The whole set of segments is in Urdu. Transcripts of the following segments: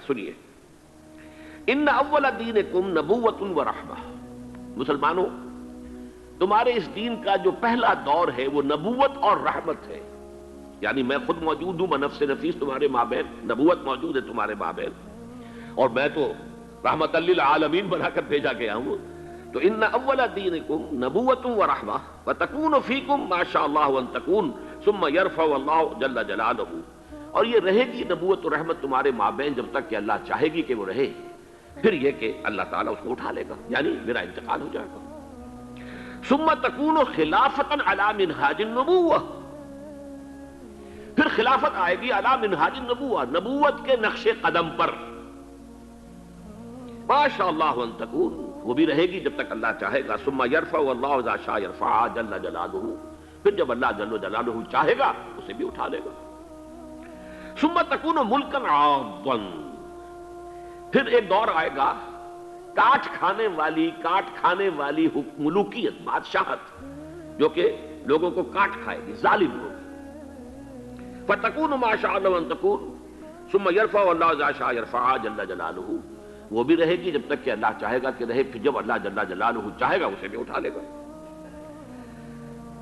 سنیے، ان اول دینکم نبوۃ و رحمہ، مسلمانوں تمہارے اس دین کا جو پہلا دور ہے وہ نبوت اور رحمت ہے، یعنی میں خود موجود ہوں بنفس نفیس تمہارے مابین، نبوت موجود ہے تمہارے مابین، اور میں تو رحمت للعالمین بنا کر بھیجا گیا ہوں. تو ان اول دینکم نبوۃ و رحمہ وتکون فیکم ما شاء اللہ ان تکون ثم یرفع اللہ جل جلالہ، اور یہ رہے گی نبوت و رحمت تمہارے مابین جب تک کہ اللہ چاہے گی کہ وہ رہے، پھر یہ کہ اللہ تعالیٰ اس کو اٹھا لے گا، یعنی میرا انتقال ہو جائے گا. ثم تکون خلافتا علی منہاج النبوہ، پھر خلافت آئے گی علی منہاج النبوہ، نبوت کے نقش قدم پر، ما شاء اللہ ان تکون، وہ بھی رہے گی جب تک اللہ چاہے گا. ثم یرفع اللہ اذا شاء یرفع جل جلالہ، پھر جب اللہ جل جلالہ چاہے گا اسے بھی اٹھا لے گا. ثم تکون ملکا عاضا، پھر ایک دور آئے گا کاٹ کھانے والی ملوکیت، بادشاہت، جو کہ لوگوں کو کاٹ کھائے گی، ظالم ہوگی. فتکون ما شاء اللہ ان تکون ثم یرفع اللہ اذا شاء یرفع جل جلالہ، وہ بھی رہے گی جب تک کہ اللہ چاہے گا کہ رہے، پھر جب اللہ جل جلالہ چاہے گا اسے بھی اٹھا لے گا.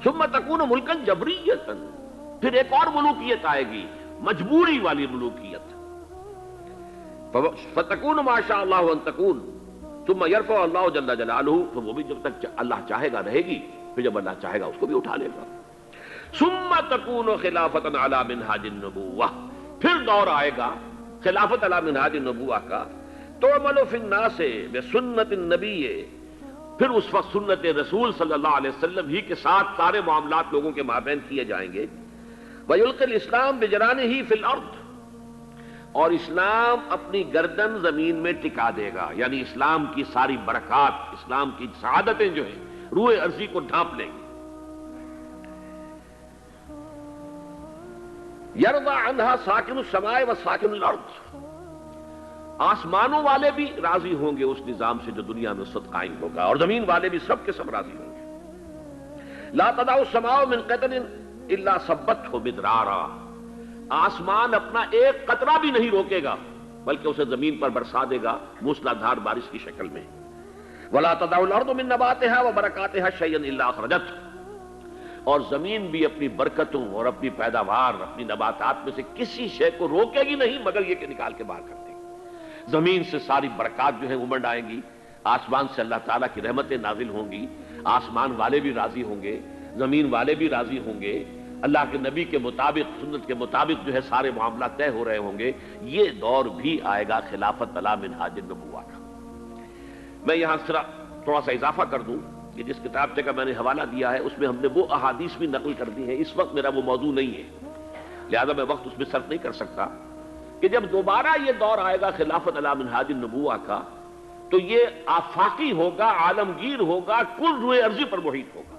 ثم تکون ملکا جبریتا، پھر ایک اور ملوکیت آئے گی، مجبوری والی ملوکیت. فتکون ما شاء اللہ ان تکون ثم یرفع اللہ جل جلالہ، تو وہ بھی جب تک اللہ چاہے گا رہے گی، پھر جب اللہ چاہے گا اس کو بھی اٹھا لے گا. ثم تکون خلافتا علی منہاج النبوہ، پھر دور آئے گا خلافت علی منہاج النبوہ کا. تعمل فی الناس بسنت النبی، پھر اس وقت سنت رسول صلی اللہ علیہ وسلم ہی کے ساتھ سارے معاملات لوگوں کے مابین کیے جائیں گے. ویلقی الاسلام بجرانہ فی الارض، اور اسلام اپنی گردن زمین میں ٹکا دے گا، یعنی اسلام کی ساری برکات، اسلام کی سعادتیں جو ہیں روئے ارضی کو ڈھانپ لیں گی. یرضی عنہا ساکن السماء و ساکن الارض، آسمانوں والے بھی راضی ہوں گے اس نظام سے جو دنیا میں اس وقت قائم ہوگا، اور زمین والے بھی سب کے سب راضی ہوں گے. لا تدع السماء من قطر الا صبته مدرارا، آسمان اپنا ایک قطرہ بھی نہیں روکے گا بلکہ اسے زمین پر برسا دے گا موسلادھار بارش کی شکل میں. ولا تدع الارض من نباتها وبرکاتها شيئا الا اخرجته، اور زمین بھی اپنی برکتوں اور اپنی پیداوار، اپنی نباتات میں سے کسی شے کو روکے گی نہیں مگر یہ کہ نکال کے باہر کر دے گی. زمین سے ساری برکات جو ہیں امنڈ آئیں گی، آسمان سے اللہ تعالیٰ کی رحمتیں نازل ہوں گی، آسمان والے بھی راضی ہوں گے، زمین والے بھی راضی ہوں گے، اللہ کے نبی کے مطابق، سنت کے مطابق جو ہے سارے معاملات طے ہو رہے ہوں گے. یہ دور بھی آئے گا خلافت علی منہاج النبوہ کا. میں یہاں تھوڑا سا اضافہ کر دوں کہ جس کتاب کا میں نے حوالہ دیا ہے اس میں ہم نے وہ احادیث بھی نقل کر دی ہیں. اس وقت میرا وہ موضوع نہیں ہے لہذا میں وقت اس میں صرف نہیں کر سکتا کہ جب دوبارہ یہ دور آئے گا خلافت علی منہاج النبوہ کا تو یہ آفاقی ہوگا، عالمگیر ہوگا، کل روئے ارضی پر محیط ہوگا.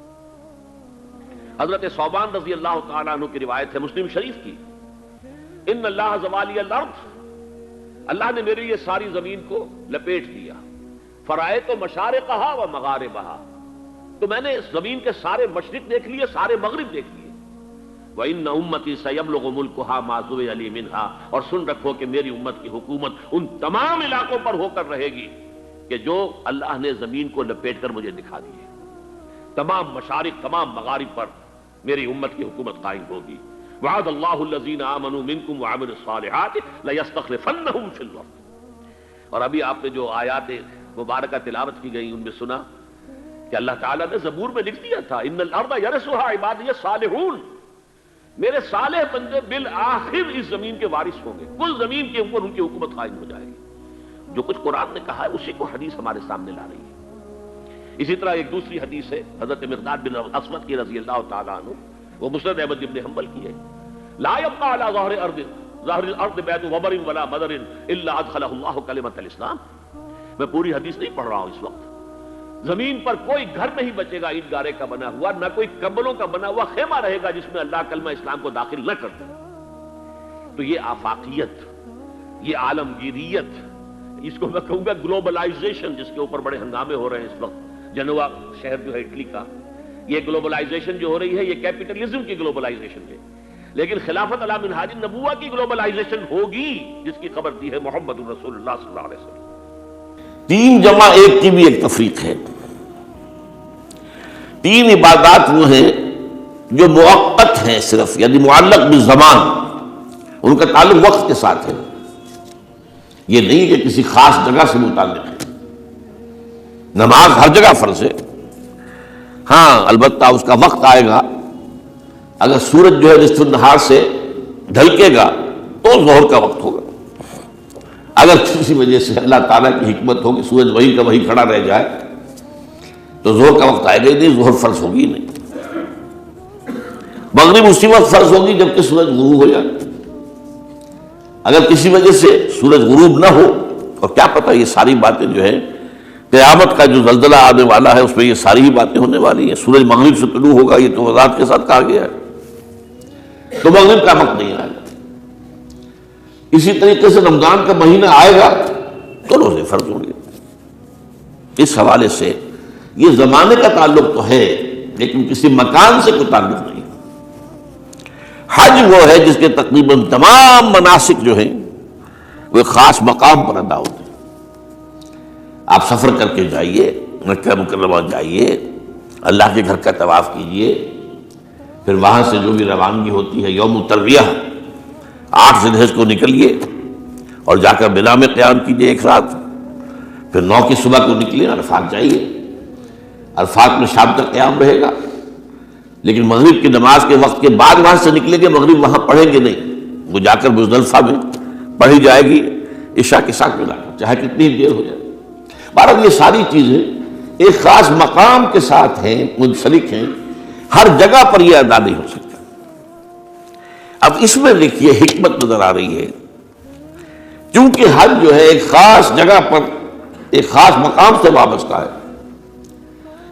حضرت ثوبان رضی اللہ تعالیٰ عنہ کی روایت ہے مسلم شریف کی، ان اللہ زوالی الارض، اللہ نے میری یہ ساری زمین کو لپیٹ دیا، فرائیت مشارقہا و مغاربہا، تو میں نے زمین کے سارے مشرق دیکھ لیے، سارے مغرب دیکھ لیے. وَإِنَّ أُمَّتِي سَيَبْلُغُ مُلْكُهَا مَا زُوِّيَ لِي مِنْهَا، اور سن رکھو کہ میری امت کی حکومت ان تمام علاقوں پر ہو کر رہے گی کہ جو اللہ نے زمین کو لپیٹ کر مجھے دکھا دی ہے. تمام مشارق، تمام مغارب پر میری امت کی حکومت قائم ہوگی. وعد اللہ الذین آمنوا منکم وعملوا الصالحات لیستخلفنہم فی الارض. اور ابھی آپ نے جو آیات مبارکہ تلاوت کی گئی ان میں سنا کہ اللہ تعالیٰ نے زبور میں لکھ دیا تھا ان الارض یرثها عبادی الصالحون، میرے صالح بندے بالآخر اس زمین کے وارث ہوں گے، کل زمین کے اوپر ان کی حکومت قائم ہو جائے گی. جو کچھ قرآن نے کہا ہے اسی کو حدیث ہمارے سامنے لا رہی ہے. اسی طرح ایک دوسری حدیث ہے حضرت مقداد بن اسود کی رضی اللہ تعالیٰ عنہ، وہ مسند احمد بن حنبل کی ہے. لا يبقى على ظهر الارض بيت وبر ولا مدر الا ادخله الله كلمة الاسلام. میں پوری حدیث نہیں پڑھ رہا ہوں اس وقت. زمین پر کوئی گھر نہیں بچے گا اینٹ گارے کا بنا ہوا، نہ کوئی کمبلوں کا بنا ہوا خیمہ رہے گا جس میں اللہ کلمہ اسلام کو داخل نہ کر دے. تو یہ آفاقیت، یہ عالمگیریت، اس کو میں کہوں گا گلوبلائزیشن، جس کے اوپر بڑے ہنگامے ہو رہے ہیں اس وقت. جنوا شہر جو ہے اٹلی کا، یہ گلوبلائزیشن جو ہو رہی ہے یہ کیپٹلزم کی گلوبلائزیشن ہے. لیکن خلافت علی منہاج النبوہ کی گلوبلائزیشن ہوگی جس کی خبر دی ہے محمد رسول اللہ صلی اللہ علیہ وسلم۔ 3 جمع 1 کی بھی ایک تفریق ہے۔ 3 عبادات وہ ہیں جو مؤقت ہیں صرف، یعنی معلق بالزمان، ان کا تعلق وقت کے ساتھ ہے، یہ نہیں کہ کسی خاص جگہ سے متعلق ہے۔ نماز ہر جگہ فرض ہے، ہاں البتہ اس کا وقت آئے گا، اگر سورج جو ہے نصف النہار سے ڈھلکے گا تو ظہر کا وقت ہوگا، اگر کسی وجہ سے اللہ تعالیٰ کی حکمت ہو کہ سورج وہیں کا وہیں کھڑا رہ جائے تو ظہر کا وقت آئے گا ہی نہیں، ظہر فرض ہوگی ہی نہیں۔ مغرب اسی وقت فرض ہوگی جبکہ سورج غروب ہو جائے، اگر کسی وجہ سے سورج غروب نہ ہو، اور کیا پتہ یہ ساری باتیں جو ہے قیامت کا جو زلزلہ آنے والا ہے اس میں یہ ساری ہی باتیں ہونے والی ہیں، سورج مغرب سے طلوع ہوگا یہ تو وضاحت کے ساتھ کہا گیا ہے، تو مغرب کا وقت نہیں آئے گا۔ اسی طریقے سے رمضان کا مہینہ آئے گا تو روزے فرض ہوں گے۔ اس حوالے سے یہ زمانے کا تعلق تو ہے لیکن کسی مکان سے کوئی تعلق نہیں۔ حج وہ ہے جس کے تقریباً تمام مناسک جو ہیں وہ ایک خاص مقام پر ادا ہوتے ہیں۔ آپ سفر کر کے جائیے، مکہ مکرمہ جائیے، اللہ کے گھر کا طواف کیجیے، پھر وہاں سے جو بھی روانگی ہوتی ہے یوم الترویہ 8 ذی الحجہ کو نکلیے اور جا کر منا میں قیام کیجیے ایک رات، پھر 9 کی صبح کو نکلیے عرفات جائیے، عرفات میں شام تک قیام رہے گا، لیکن مغرب کی نماز کے وقت کے بعد وہاں سے نکلیں گے، مغرب وہاں پڑھیں گے نہیں، وہ جا کر مزدلفہ میں پڑھی جائے گی عشاء کے ساتھ ملا کر، چاہے کتنی دیر ہو جائے۔ بہرحال یہ ساری چیزیں ایک خاص مقام کے ساتھ ہیں، منسلک ہیں، ہر جگہ پر یہ ادا نہیں ہو سکتا۔ اب اس میں دیکھیے حکمت نظر آ رہی ہے، کیونکہ حج جو ہے ایک خاص جگہ پر ایک خاص مقام سے وابستہ ہے،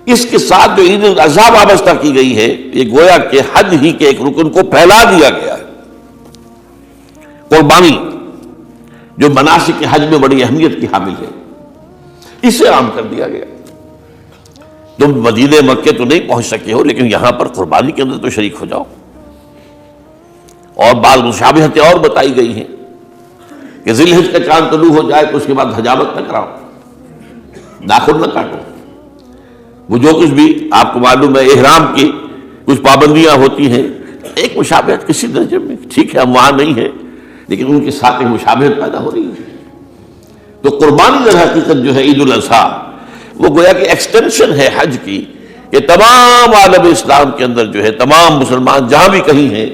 اس کے ساتھ جو عید الاضحیٰ وابستہ کی گئی ہے یہ گویا کہ حج ہی کے ایک رکن کو پھیلا دیا گیا ہے۔ قربانی جو مناسک حج میں بڑی اہمیت کی حامل ہے اسے عام کر دیا گیا۔ تم مدینہ مکے تو نہیں پہنچ سکے ہو لیکن یہاں پر قربانی کے اندر تو شریک ہو جاؤ، اور بعض مشابہتیں اور بتائی گئی ہیں کہ ذی الحجہ کا چاند طلوع ہو جائے تو اس کے بعد حجامت نہ کراؤ، ناخن نہ کاٹو، وہ جو کچھ بھی آپ کو معلوم ہے احرام کی کچھ پابندیاں ہوتی ہیں، ایک مشابہت کسی درجے میں، ٹھیک ہے ہم وہاں نہیں ہیں لیکن ان کے ساتھ ایک مشابہت پیدا ہو رہی ہے۔ تو قربانی در حقیقت جو ہے عید الاضحیٰ وہ گویا کہ ایکسٹینشن ہے حج کی، کہ تمام عالم اسلام کے اندر جو ہے تمام مسلمان جہاں بھی کہیں ہیں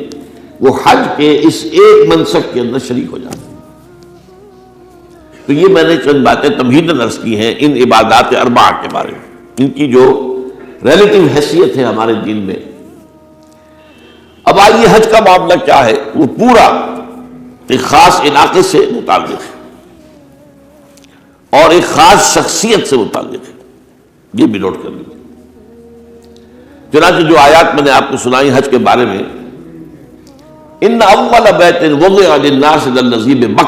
وہ حج کے اس ایک منسک کے اندر شریک ہو جاتے ہیں۔ تو یہ میں نے چند باتیں تمہیداً عرض کی ہیں ان عبادات اربعہ کے بارے میں، ان کی جو ریلیٹیو حیثیت ہے ہمارے دین میں۔ اب آئیے حج کا معاملہ کیا ہے، وہ پورا ایک خاص علاقے سے متعلق ہے اور ایک خاص شخصیت سے متعلق ہے، یہ بھی نوٹ کر لیجیے۔ چنانچہ جو آیات میں نے آپ کو سنائی حج کے بارے میں، ان اول بیت وضع للناس للذی ببکہ